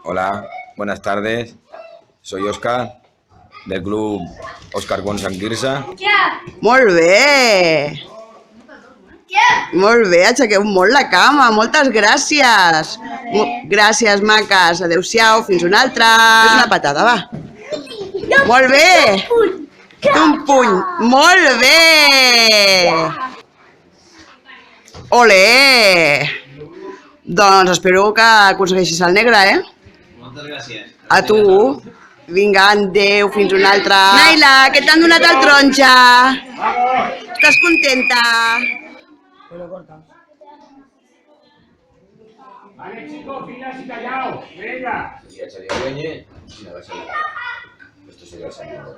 Hola, buenas tardes. Soy Óscar, del club Óscar Gon Sant Quirze. Molt bé! Molt bé, aixequeu molt la cama, moltes gràcies! Gràcies, maques, adeu-siau, fins una altra! Fes una patada, va! Molt bé! Un puny! Molt bé! Olé! Doncs espero que aconsegueixis el negre, Moltes gràcies. A tu! Vinga, adeu, fins una altra! Naila, què t'han donat el taronja? Estàs contenta? Vale, chicos, filas y callaos. Venga. Ya sería dueño, si no va a ser. Esto sería el segundo.